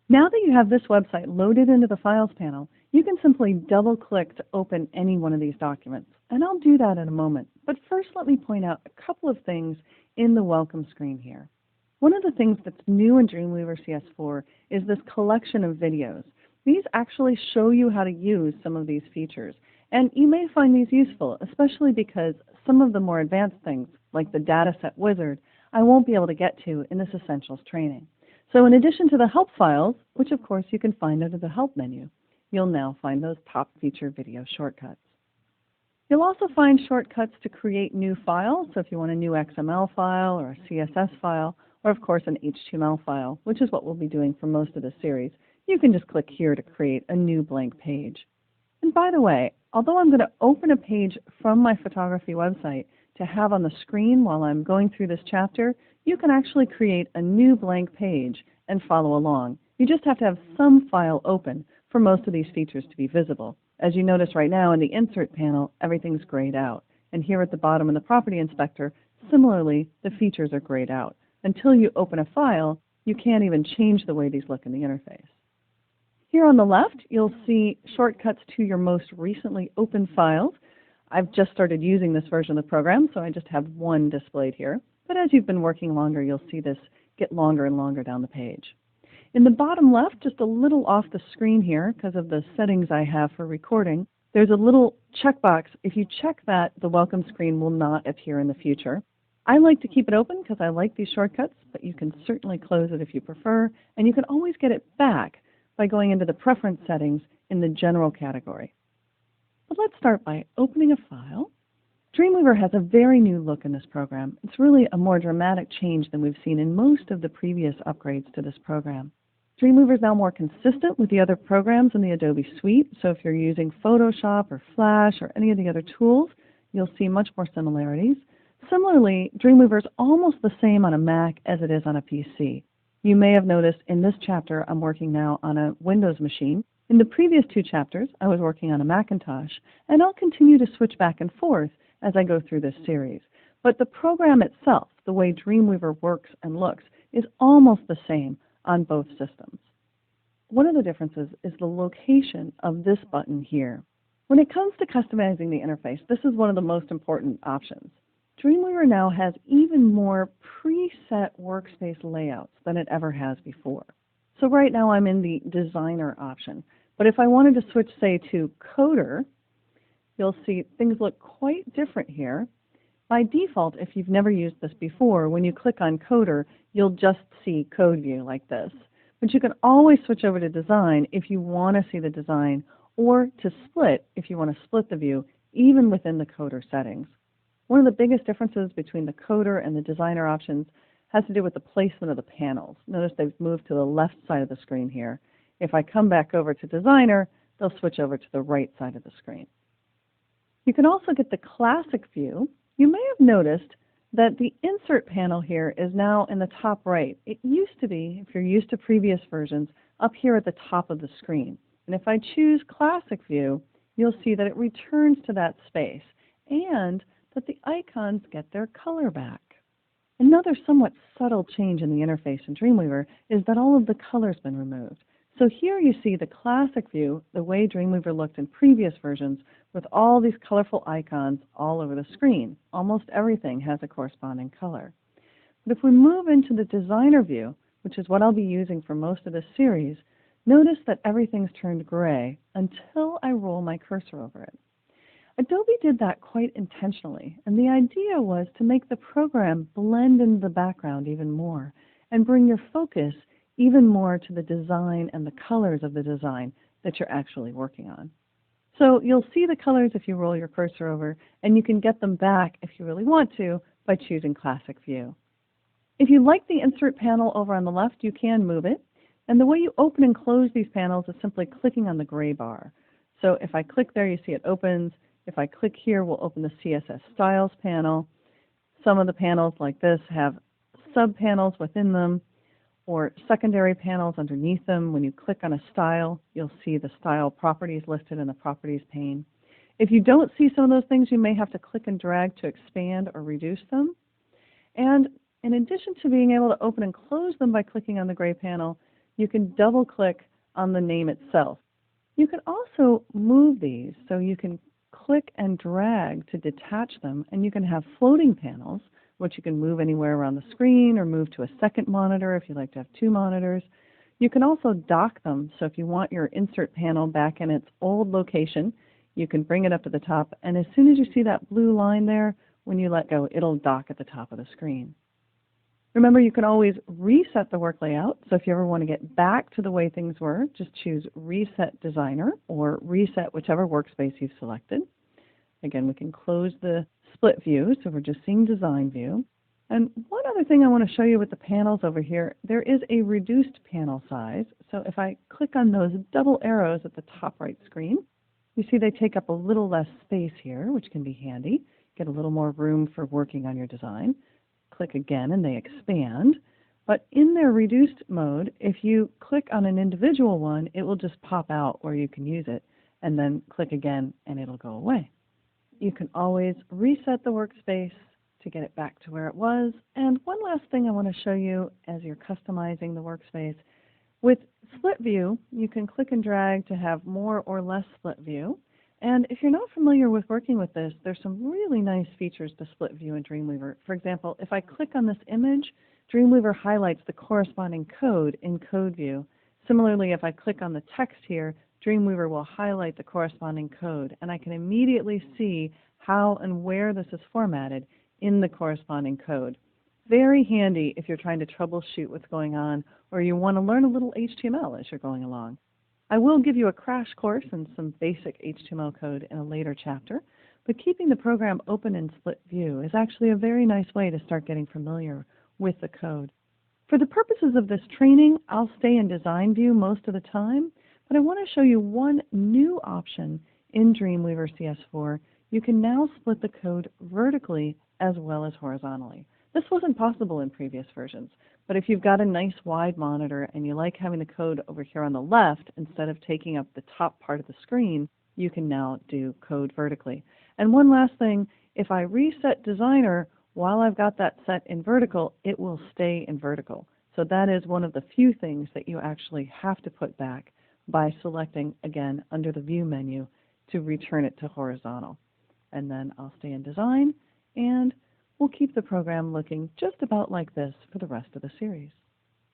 Now that you have this website loaded into the Files panel, you can simply double-click to open any one of these documents. And I'll do that in a moment. But first, let me point out a couple of things in the Welcome screen here. One of the things that's new in Dreamweaver CS4 is this collection of videos. These actually show you how to use some of these features. And you may find these useful, especially because some of the more advanced things, like the Dataset Wizard, I won't be able to get to in this Essentials training. So in addition to the help files, which of course you can find under the Help menu, you'll now find those top feature video shortcuts. You'll also find shortcuts to create new files, so if you want a new XML file or a CSS file, or of course an HTML file, which is what we'll be doing for most of this series, you can just click here to create a new blank page. And by the way, although I'm going to open a page from my photography website to have on the screen while I'm going through this chapter, you can actually create a new blank page and follow along. You just have to have some file open for most of these features to be visible. As you notice right now in the Insert panel, everything's grayed out. And here at the bottom in the Property Inspector, similarly, the features are grayed out. Until you open a file, you can't even change the way these look in the interface. Here on the left, you'll see shortcuts to your most recently opened files. I've just started using this version of the program, so I just have one displayed here. But as you've been working longer, you'll see this get longer and longer down the page. In the bottom left, just a little off the screen here, because of the settings I have for recording, there's a little checkbox. If you check that, the Welcome screen will not appear in the future. I like to keep it open because I like these shortcuts, but you can certainly close it if you prefer, and you can always get it back by going into the Preference settings in the General category. But let's start by opening a file. Dreamweaver has a very new look in this program. It's really a more dramatic change than we've seen in most of the previous upgrades to this program. Dreamweaver is now more consistent with the other programs in the Adobe suite, so if you're using Photoshop or Flash or any of the other tools, you'll see much more similarities. Similarly, Dreamweaver is almost the same on a Mac as it is on a PC. You may have noticed in this chapter I'm working now on a Windows machine. In the previous two chapters, I was working on a Macintosh, and I'll continue to switch back and forth as I go through this series. But the program itself, the way Dreamweaver works and looks, is almost the same on both systems. One of the differences is the location of this button here. When it comes to customizing the interface, this is one of the most important options. Dreamweaver now has even more preset workspace layouts than it ever has before. So right now I'm in the Designer option, but if I wanted to switch, say, to Coder, you'll see things look quite different here. By default, if you've never used this before, when you click on Coder, you'll just see Code View like this. But you can always switch over to Design if you want to see the design, or to Split if you want to split the view, even within the Coder settings. One of the biggest differences between the Coder and the Designer options has to do with the placement of the panels. Notice they've moved to the left side of the screen here. If I come back over to Designer, they'll switch over to the right side of the screen. You can also get the classic view. You may have noticed that the Insert panel here is now in the top right. It used to be, if you're used to previous versions, up here at the top of the screen. And if I choose Classic View, you'll see that it returns to that space and that the icons get their color back. Another somewhat subtle change in the interface in Dreamweaver is that all of the color's been removed. So here you see the classic view, the way Dreamweaver looked in previous versions, with all these colorful icons all over the screen. Almost everything has a corresponding color. But if we move into the Designer view, which is what I'll be using for most of this series, notice that everything's turned gray until I roll my cursor over it. Adobe did that quite intentionally, and the idea was to make the program blend into the background even more and bring your focus even more to the design and the colors of the design that you're actually working on. So you'll see the colors if you roll your cursor over, and you can get them back if you really want to by choosing Classic View. If you like the Insert panel over on the left, you can move it, and the way you open and close these panels is simply clicking on the gray bar. So if I click there, you see it opens. If I click here, we'll open the CSS Styles panel. Some of the panels like this have sub-panels within them or secondary panels underneath them. When you click on a style, you'll see the style properties listed in the Properties pane. If you don't see some of those things, you may have to click and drag to expand or reduce them. And in addition to being able to open and close them by clicking on the gray panel, You can double-click on the name itself. You can also move these, so you can click and drag to detach them, and you can have floating panels, which you can move anywhere around the screen or move to a second monitor if you like to have two monitors. You can also dock them, so if you want your insert panel back in its old location, you can bring it up to the top, and as soon as you see that blue line there, when you let go, it'll dock at the top of the screen. Remember, you can always reset the work layout, so if you ever want to get back to the way things were, just choose Reset Designer or reset whichever workspace you've selected. Again, we can close the split view, so we're just seeing Design View. And one other thing I want to show you with the panels over here, there is a reduced panel size. So if I click on those double arrows at the top right screen, you see they take up a little less space here, which can be handy. Get a little more room for working on your design. Click again and they expand. But in their reduced mode, if you click on an individual one, it will just pop out where you can use it, and then click again and it'll go away. You can always reset the workspace to get it back to where it was. And one last thing I want to show you as you're customizing the workspace. With split view, you can click and drag to have more or less split view. And if you're not familiar with working with this, there's some really nice features to split view in Dreamweaver. For example, if I click on this image, Dreamweaver highlights the corresponding code in code view. Similarly, if I click on the text here, Dreamweaver will highlight the corresponding code, and I can immediately see how and where this is formatted in the corresponding code. Very handy if you're trying to troubleshoot what's going on, or you want to learn a little HTML as you're going along. I will give you a crash course in some basic HTML code in a later chapter, but keeping the program open in split view is actually a very nice way to start getting familiar with the code. For the purposes of this training, I'll stay in design view most of the time, but I want to show you one new option in Dreamweaver CS4. You can now split the code vertically as well as horizontally. This wasn't possible in previous versions, but if you've got a nice wide monitor and you like having the code over here on the left instead of taking up the top part of the screen, you can now do code vertically. And one last thing, if I reset Designer while I've got that set in vertical, it will stay in vertical. So that is one of the few things that you actually have to put back by selecting, again, under the View menu to return it to horizontal. And then I'll stay in Design, and we'll keep the program looking just about like this for the rest of the series.